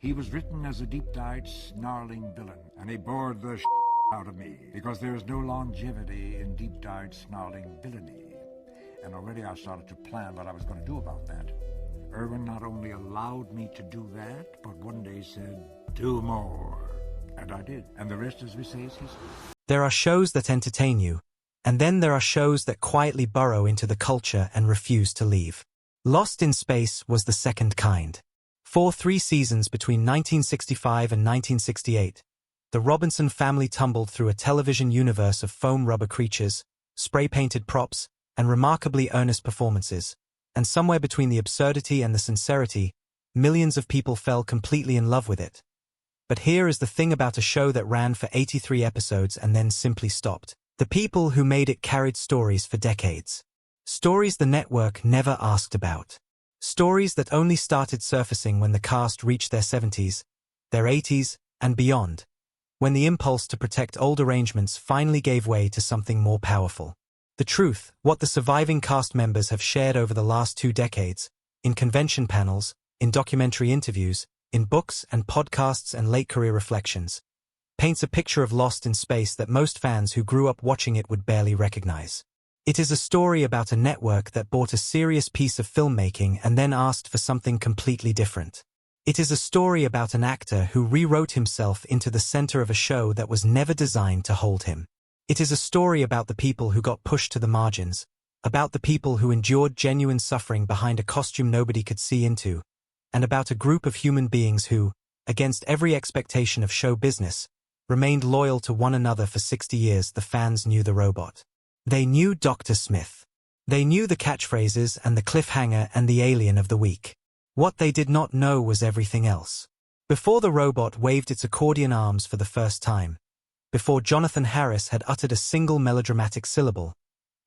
He was written as a deep-dyed, snarling villain, and he bored the out of me, because there is no longevity in deep-dyed, snarling villainy. And already I started to plan what I was going to do about that. Irwin not only allowed me to do that, but one day said, "Do more." And I did. And the rest, as we say, is history. There are shows that entertain you, and then there are shows that quietly burrow into the culture and refuse to leave. Lost in Space was the second kind. For 3 seasons between 1965 and 1968, the Robinson family tumbled through a television universe of foam rubber creatures, spray-painted props, and remarkably earnest performances. And somewhere between the absurdity and the sincerity, millions of people fell completely in love with it. But here is the thing about a show that ran for 83 episodes and then simply stopped. The people who made it carried stories for decades. Stories the network never asked about. Stories that only started surfacing when the cast reached their 70s, their 80s, and beyond, when the impulse to protect old arrangements finally gave way to something more powerful. The truth, what the surviving cast members have shared over the last 2 decades, in convention panels, in documentary interviews, in books and podcasts and late-career reflections, paints a picture of Lost in Space that most fans who grew up watching it would barely recognize. It is a story about a network that bought a serious piece of filmmaking and then asked for something completely different. It is a story about an actor who rewrote himself into the center of a show that was never designed to hold him. It is a story about the people who got pushed to the margins, about the people who endured genuine suffering behind a costume nobody could see into, and about a group of human beings who, against every expectation of show business, remained loyal to one another for 60 years. The fans knew the robot. They knew Dr. Smith. They knew the catchphrases and the cliffhanger and the alien of the week. What they did not know was everything else. Before the robot waved its accordion arms for the first time, before Jonathan Harris had uttered a single melodramatic syllable,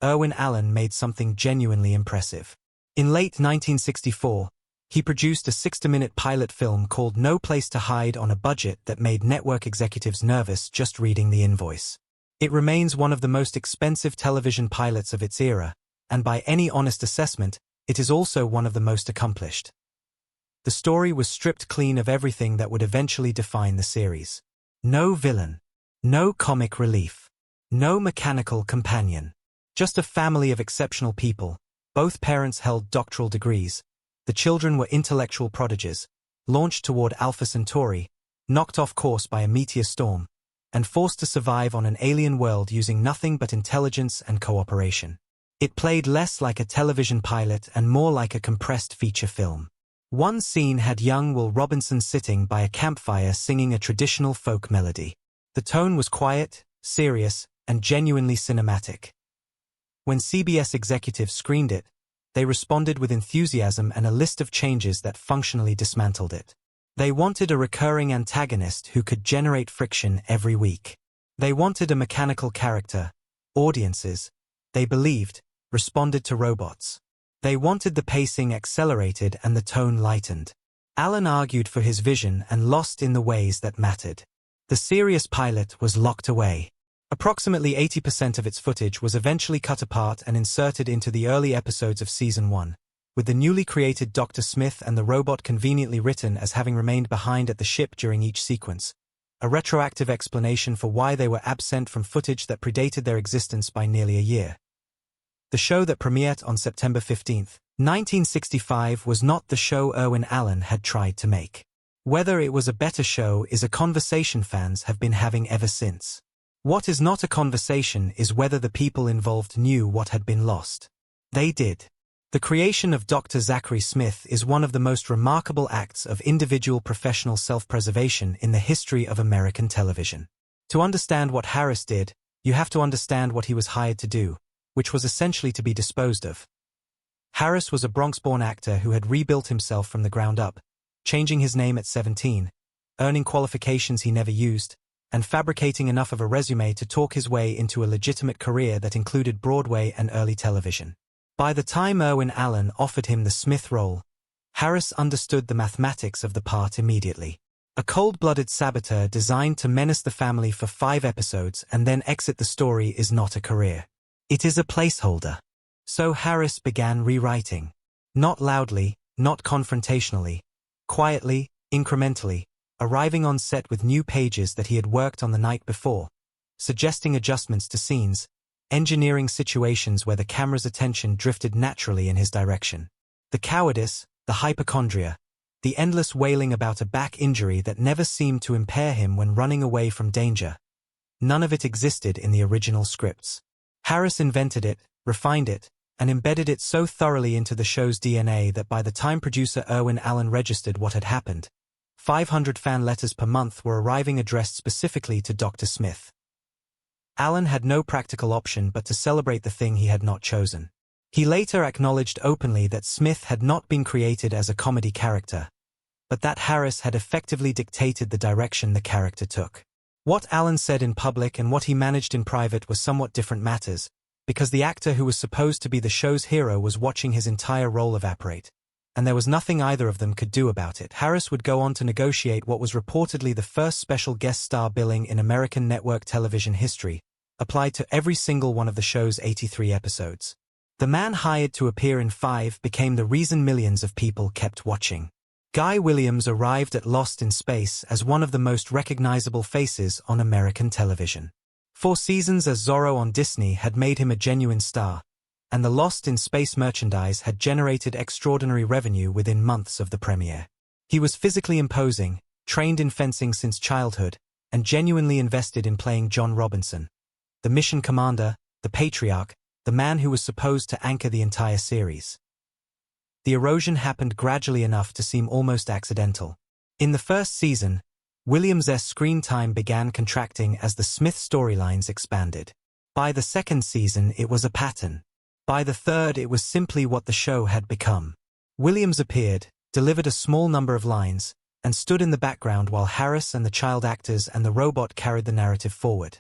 Irwin Allen made something genuinely impressive. In late 1964, he produced a 60-minute pilot film called No Place to Hide on a budget that made network executives nervous just reading the invoice. It remains one of the most expensive television pilots of its era, and by any honest assessment, it is also one of the most accomplished. The story was stripped clean of everything that would eventually define the series. No villain. No comic relief. No mechanical companion. Just a family of exceptional people. Both parents held doctoral degrees. The children were intellectual prodigies, launched toward Alpha Centauri, knocked off course by a meteor storm, and forced to survive on an alien world using nothing but intelligence and cooperation. It played less like a television pilot and more like a compressed feature film. One scene had young Will Robinson sitting by a campfire singing a traditional folk melody. The tone was quiet, serious, and genuinely cinematic. When CBS executives screened it, they responded with enthusiasm and a list of changes that functionally dismantled it. They wanted a recurring antagonist who could generate friction every week. They wanted a mechanical character. Audiences, they believed, responded to robots. They wanted the pacing accelerated and the tone lightened. Allen argued for his vision and lost in the ways that mattered. The serious pilot was locked away. Approximately 80% of its footage was eventually cut apart and inserted into the early episodes of Season 1, with the newly created Dr. Smith and the robot conveniently written as having remained behind at the ship during each sequence, a retroactive explanation for why they were absent from footage that predated their existence by nearly a year. The show that premiered on September 15, 1965 was not the show Irwin Allen had tried to make. Whether it was a better show is a conversation fans have been having ever since. What is not a conversation is whether the people involved knew what had been lost. They did. The creation of Dr. Zachary Smith is one of the most remarkable acts of individual professional self-preservation in the history of American television. To understand what Harris did, you have to understand what he was hired to do, which was essentially to be disposed of. Harris was a Bronx-born actor who had rebuilt himself from the ground up, changing his name at 17, earning qualifications he never used, and fabricating enough of a resume to talk his way into a legitimate career that included Broadway and early television. By the time Irwin Allen offered him the Smith role, Harris understood the mathematics of the part immediately. A cold-blooded saboteur designed to menace the family for 5 episodes and then exit the story is not a career. It is a placeholder. So Harris began rewriting. Not loudly, not confrontationally. Quietly, incrementally, arriving on set with new pages that he had worked on the night before, suggesting adjustments to scenes, engineering situations where the camera's attention drifted naturally in his direction. The cowardice, the hypochondria, the endless wailing about a back injury that never seemed to impair him when running away from danger. None of it existed in the original scripts. Harris invented it, refined it, and embedded it so thoroughly into the show's DNA that by the time producer Irwin Allen registered what had happened, 500 fan letters per month were arriving addressed specifically to Dr. Smith. Allen had no practical option but to celebrate the thing he had not chosen. He later acknowledged openly that Smith had not been created as a comedy character, but that Harris had effectively dictated the direction the character took. What Allen said in public and what he managed in private were somewhat different matters, because the actor who was supposed to be the show's hero was watching his entire role evaporate, and there was nothing either of them could do about it. Harris would go on to negotiate what was reportedly the first special guest star billing in American network television history, applied to every single one of the show's 83 episodes. The man hired to appear in 5 became the reason millions of people kept watching. Guy Williams arrived at Lost in Space as one of the most recognizable faces on American television. 4 seasons as Zorro on Disney had made him a genuine star, and the Lost in Space merchandise had generated extraordinary revenue within months of the premiere. He was physically imposing, trained in fencing since childhood, and genuinely invested in playing John Robinson, the mission commander, the patriarch, the man who was supposed to anchor the entire series. The erosion happened gradually enough to seem almost accidental. In the first season, Williams' screen time began contracting as the Smith storylines expanded. By the second season, it was a pattern. By the third, it was simply what the show had become. Williams appeared, delivered a small number of lines, and stood in the background while Harris and the child actors and the robot carried the narrative forward.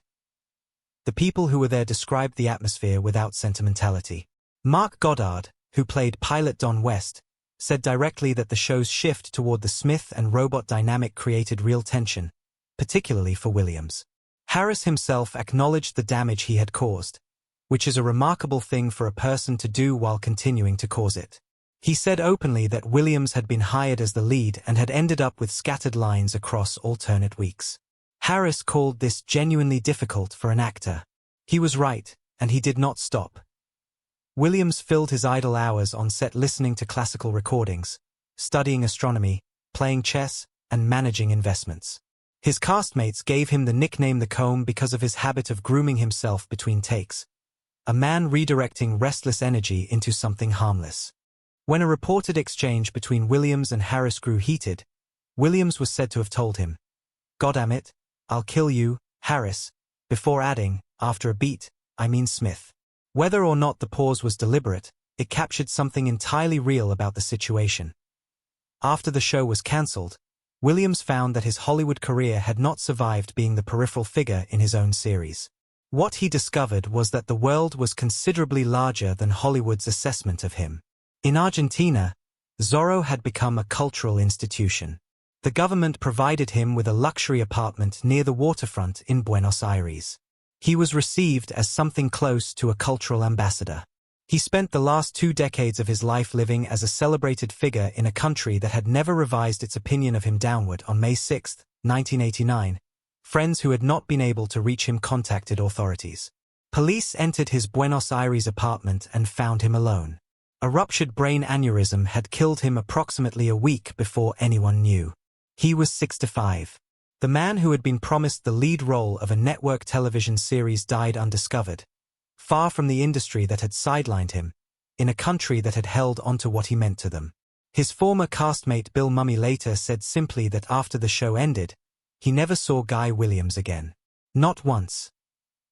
The people who were there described the atmosphere without sentimentality. Mark Goddard, who played pilot Don West, said directly that the show's shift toward the Smith and robot dynamic created real tension, particularly for Williams. Harris himself acknowledged the damage he had caused, which is a remarkable thing for a person to do while continuing to cause it. He said openly that Williams had been hired as the lead and had ended up with scattered lines across alternate weeks. Harris called this genuinely difficult for an actor. He was right, and he did not stop. Williams filled his idle hours on set listening to classical recordings, studying astronomy, playing chess, and managing investments. His castmates gave him the nickname the Comb because of his habit of grooming himself between takes, a man redirecting restless energy into something harmless. When a reported exchange between Williams and Harris grew heated, Williams was said to have told him, "Goddamn, I'll kill you, Harris," before adding, after a beat, "I mean Smith." Whether or not the pause was deliberate, it captured something entirely real about the situation. After the show was cancelled, Williams found that his Hollywood career had not survived being the peripheral figure in his own series. What he discovered was that the world was considerably larger than Hollywood's assessment of him. In Argentina, Zorro had become a cultural institution. The government provided him with a luxury apartment near the waterfront in Buenos Aires. He was received as something close to a cultural ambassador. He spent the last 2 decades of his life living as a celebrated figure in a country that had never revised its opinion of him downward. On May 6, 1989, friends who had not been able to reach him contacted authorities. Police entered his Buenos Aires apartment and found him alone. A ruptured brain aneurysm had killed him approximately a week before anyone knew. He was 65. The man who had been promised the lead role of a network television series died undiscovered, far from the industry that had sidelined him, in a country that had held onto what he meant to them. His former castmate Bill Mumy later said simply that after the show ended, he never saw Guy Williams again. Not once.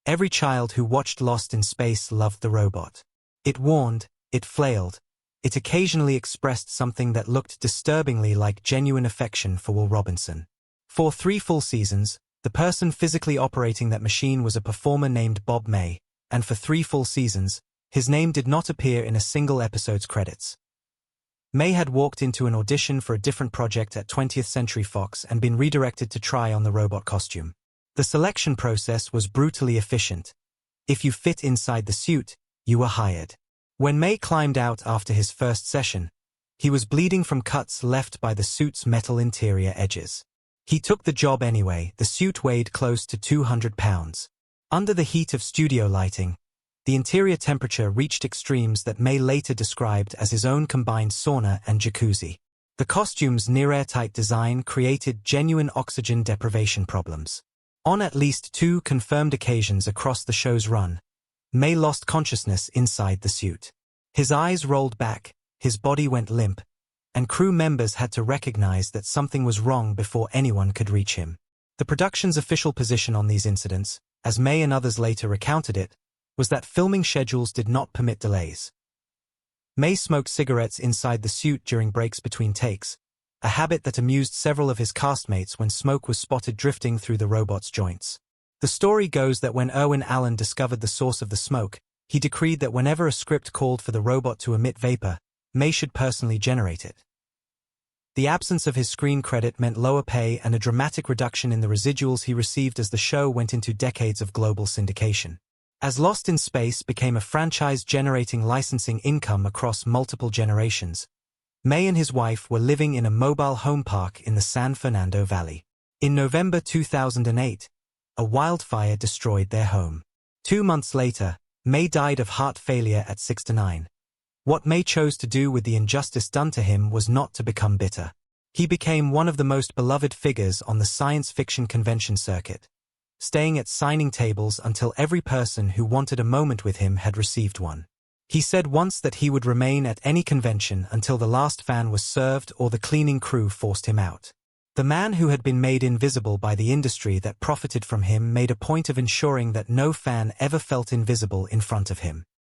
Every child who watched Lost in Space loved the robot. It warned, it flailed, it occasionally expressed something that looked disturbingly like genuine affection for Will Robinson. For 3 full seasons, the person physically operating that machine was a performer named Bob May, and for 3 full seasons, his name did not appear in a single episode's credits. May had walked into an audition for a different project at 20th Century Fox and been redirected to try on the robot costume. The selection process was brutally efficient. If you fit inside the suit, you were hired. When May climbed out after his first session, He was bleeding from cuts left by the suit's metal interior edges. He took the job anyway. The suit weighed close to 200 pounds. Under the heat of studio lighting, the interior temperature reached extremes that May later described as his own combined sauna and jacuzzi. The costume's near-airtight design created genuine oxygen deprivation problems. On at least 2 confirmed occasions across the show's run, May lost consciousness inside the suit. His eyes rolled back, his body went limp, and crew members had to recognize that something was wrong before anyone could reach him. The production's official position on these incidents, as May and others later recounted it, was that filming schedules did not permit delays. May smoked cigarettes inside the suit during breaks between takes, a habit that amused several of his castmates when smoke was spotted drifting through the robot's joints. The story goes that when Irwin Allen discovered the source of the smoke, he decreed that whenever a script called for the robot to emit vapor, May should personally generate it. The absence of his screen credit meant lower pay and a dramatic reduction in the residuals he received as the show went into decades of global syndication. As Lost in Space became a franchise generating licensing income across multiple generations, May and his wife were living in a mobile home park in the San Fernando Valley. In November 2008, a wildfire destroyed their home. 2 months later, May died of heart failure at 69. What May chose to do with the injustice done to him was not to become bitter. He became one of the most beloved figures on the science fiction convention circuit, staying at signing tables until every person who wanted a moment with him had received one. He said once that he would remain at any convention until the last fan was served or the cleaning crew forced him out. The man who had been made invisible by the industry that profited from him made a point of ensuring that no fan ever felt invisible in front of him.